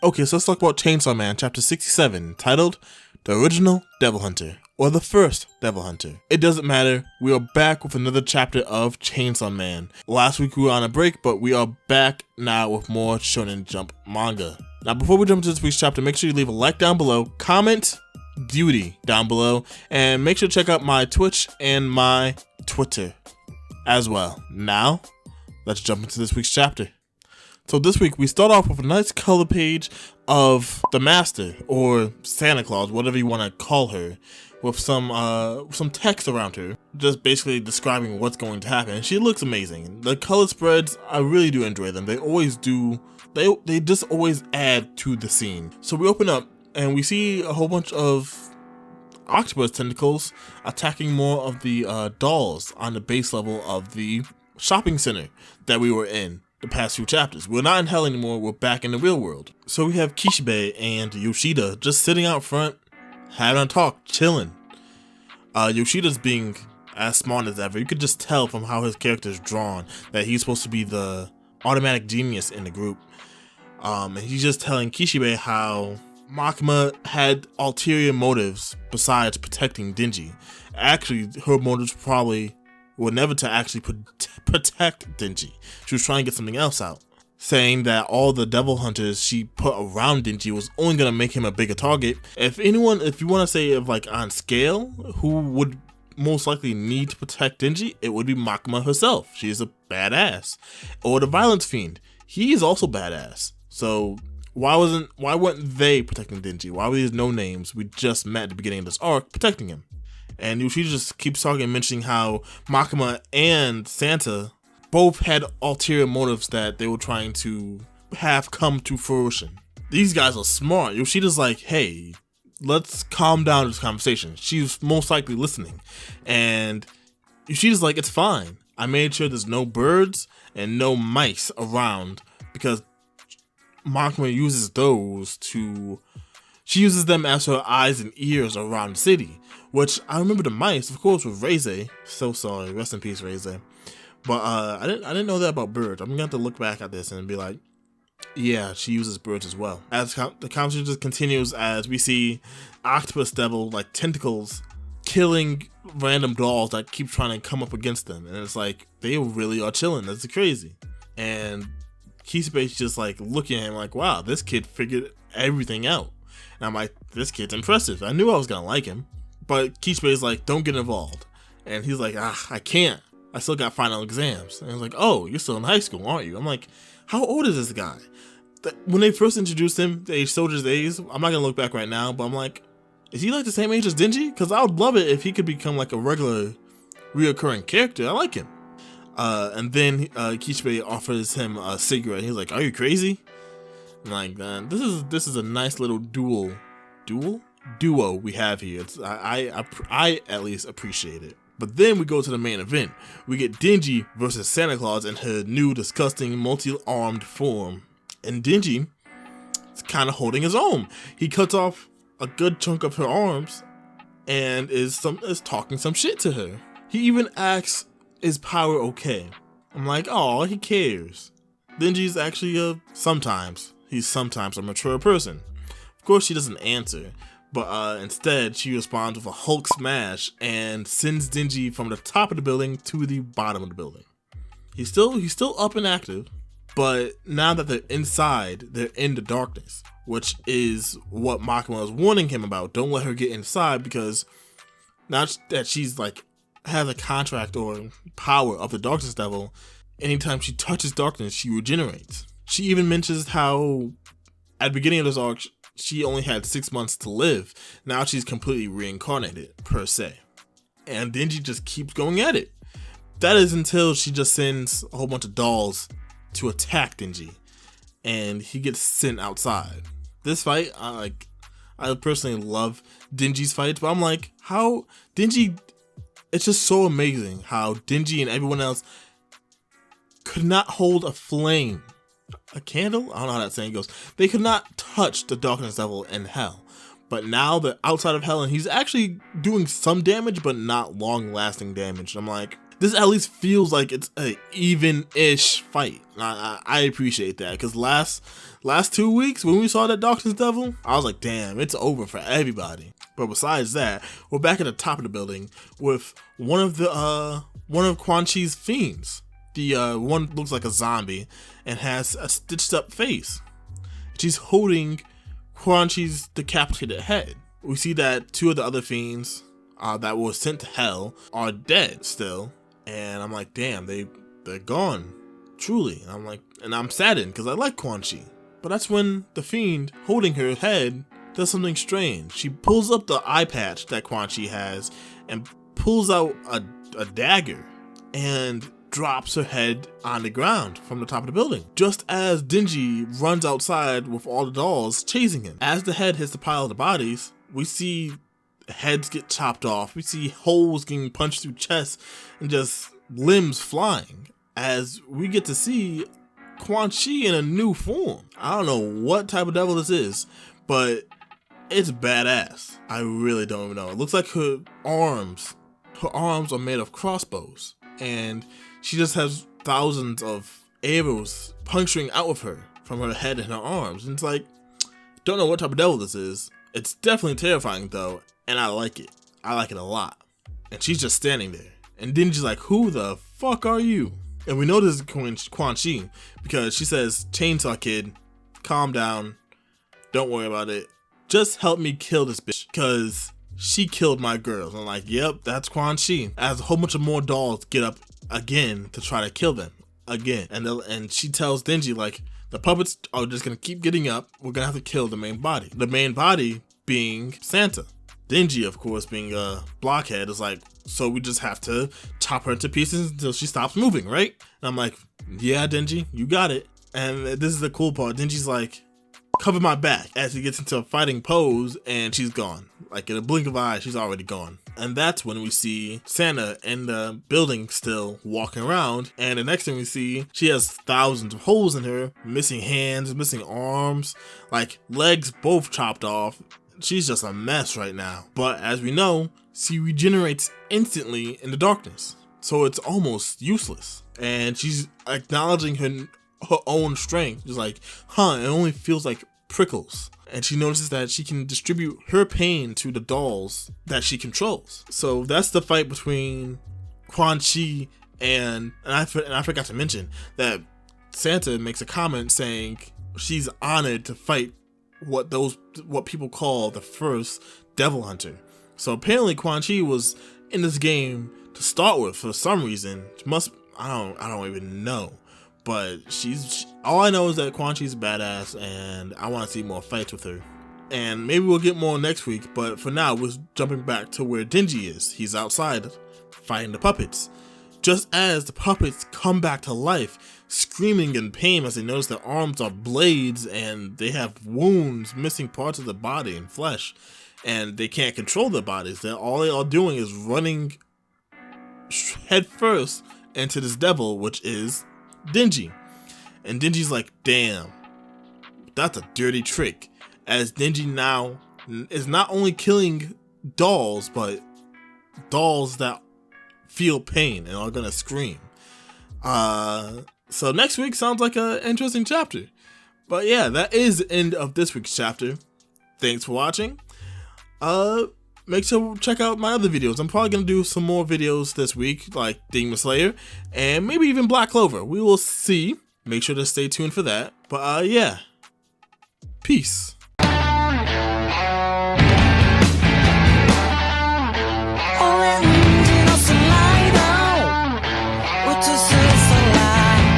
Okay, so let's talk about Chainsaw Man, chapter 67, titled The Original Devil Hunter, or the First Devil Hunter. It doesn't matter, we are back with another chapter of Chainsaw Man. Last week we were on a break, but we are back now with more Shonen Jump manga. Now before we jump into this week's chapter, make sure you leave a like down below, comment duty down below, and make sure to check out my Twitch and my Twitter as well. Now, let's jump into this week's chapter. So this week we start off with a nice color page of the Master, or Santa Claus, whatever you want to call her, with some text around her, just basically describing what's going to happen. She looks amazing. The color spreads, I really do enjoy them. They always do. They just always add to the scene. So we open up and we see a whole bunch of octopus tentacles attacking more of the dolls on the base level of the shopping center that we were in the past few chapters. We're not in hell anymore, we're back in the real world. So we have Kishibe and Yoshida just sitting out front, having a talk, chilling. Yoshida's being as smart as ever. You could just tell from how his character is drawn that he's supposed to be the automatic genius in the group. And he's just telling Kishibe how Makima had ulterior motives besides protecting Denji. Actually, her motives probably were never to actually protect Denji. She was trying to get something else out, saying that all the devil hunters she put around Denji was only going to make him a bigger target. If you want to say of like on scale, who would most likely need to protect Denji, it would be Makima herself. She is a badass. Or the violence fiend. He is also badass. So why weren't they protecting Denji? Why were these no names we just met at the beginning of this arc protecting him? And Yoshida just keeps talking and mentioning how Makima and Santa both had ulterior motives that they were trying to have come to fruition. These guys are smart. Yoshida's like, hey, let's calm down this conversation. She's most likely listening. And Yoshida's like, it's fine. I made sure there's no birds and no mice around because Makima uses those to... She uses them as her eyes and ears around the city. Which, I remember the mice, of course, with Reize. So sorry, rest in peace, Reize. But I didn't know that about birds. I'm going to have to look back at this and be like, yeah, she uses birds as well. As the conversation just continues as we see octopus devil, like tentacles, killing random dolls that keep trying to come up against them. And it's like, they really are chilling. That's crazy. And Kishibe's just like looking at him like, wow, this kid figured everything out. And I'm like, this kid's impressive. I knew I was going to like him. But Kishibe's like, don't get involved. And he's like, I can't. I still got final exams. And he's like, oh, you're still in high school, aren't you? I'm like, how old is this guy? When they first introduced him, the Soldier's A's, I'm not going to look back right now, but I'm like, is he like the same age as Denji? Because I would love it if he could become like a regular, reoccurring character. I like him. And then Kishibe offers him a cigarette. He's like, are you crazy? I'm like, man, this is a nice little duo we have here. I at least appreciate it. But then we go to the main event. We get Denji versus Santa Claus in her new disgusting multi-armed form. And Denji is kind of holding his own. He cuts off a good chunk of her arms and is talking some shit to her. He even asks, is power okay? I'm like, oh, he cares. Denji's actually sometimes a mature person. Of course she doesn't answer. But instead, she responds with a Hulk smash and sends Denji from the top of the building to the bottom of the building. He's still up and active, but now that they're inside, they're in the darkness, which is what Makima is warning him about. Don't let her get inside because now that she's like has a contract or power of the darkness devil, anytime she touches darkness, she regenerates. She even mentions how at the beginning of this arc, she only had 6 months to live. Now she's completely reincarnated, per se. And Denji just keeps going at it. That is until she just sends a whole bunch of dolls to attack Denji. And he gets sent outside. This fight, I personally love Denji's fights, but I'm like, how Denji, it's just so amazing how Denji and everyone else could not hold a flame. A candle? I don't know how that saying goes. They could not touch the darkness devil in hell. But now they're outside of hell and he's actually doing some damage, but not long lasting damage. I'm like, this at least feels like it's a even-ish fight. I appreciate that, because last 2 weeks when we saw that Darkness Devil, I was like, damn, it's over for everybody. But besides that, we're back at the top of the building with one of Quan Chi's fiends. The one looks like a zombie and has a stitched up face. She's holding Quan Chi's decapitated head. We see that 2 of the other fiends that were sent to hell are dead still, and I'm like, damn, they're gone, truly. And I'm saddened because I like Quan Chi. But that's when the fiend holding her head does something strange. She pulls up the eye patch that Quan Chi has and pulls out a dagger and drops her head on the ground from the top of the building, just as Denji runs outside with all the dolls chasing him. As the head hits the pile of the bodies, we see heads get chopped off, we see holes getting punched through chests, and just limbs flying, as we get to see Quan Chi in a new form. I don't know what type of devil this is, but it's badass. I really don't even know. It looks like her arms are made of crossbows, and she just has thousands of arrows puncturing out of her from her head and her arms. And it's like, don't know what type of devil this is. It's definitely terrifying though, and I like it. I like it a lot. And she's just standing there. And Denji's like, who the fuck are you? And we know this is Quan Chi because she says, Chainsaw Kid, calm down. Don't worry about it. Just help me kill this bitch, because she killed my girls. I'm like, yep, that's Quan Chi. As a whole bunch of more dolls get up again to try to kill them again. And she tells Denji, like, the puppets are just gonna keep getting up. We're gonna have to kill the main body. The main body being Santa. Denji, of course, being a blockhead, is like, so we just have to chop her into pieces until she stops moving, right? And I'm like, yeah, Denji, you got it. And this is the cool part. Denji's like, cover my back, as he gets into a fighting pose, and she's gone. Like, in a blink of an eye, she's already gone. And that's when we see Santa in the building still walking around, and the next thing we see, she has thousands of holes in her, missing hands, missing arms, like legs both chopped off. She's just a mess right now. But as we know, she regenerates instantly in the darkness, so it's almost useless. And she's acknowledging her own strength. She's like, it only feels like prickles. And she notices that she can distribute her pain to the dolls that she controls. So that's the fight between Quan Chi and I forgot to mention that Santa makes a comment saying she's honored to fight what people call the first devil hunter. So apparently Quan Chi was in this game to start with for some reason. I don't even know. But all I know is that Quan Chi's badass, and I want to see more fights with her. And maybe we'll get more next week, but for now, we're jumping back to where Denji is. He's outside fighting the puppets. Just as the puppets come back to life, screaming in pain as they notice their arms are blades and they have wounds, missing parts of the body and flesh, and they can't control their bodies. All they are doing is running head first into this devil, which is Denji. And Denji's like, damn, that's a dirty trick, as Denji now is not only killing dolls, but dolls that feel pain and are gonna scream. So next week sounds like an interesting chapter. But yeah, that is the end of this week's chapter. Thanks for watching. Make sure to check out my other videos. I'm probably going to do some more videos this week, like Demon Slayer, and maybe even Black Clover. We will see. Make sure to stay tuned for that. But yeah, peace.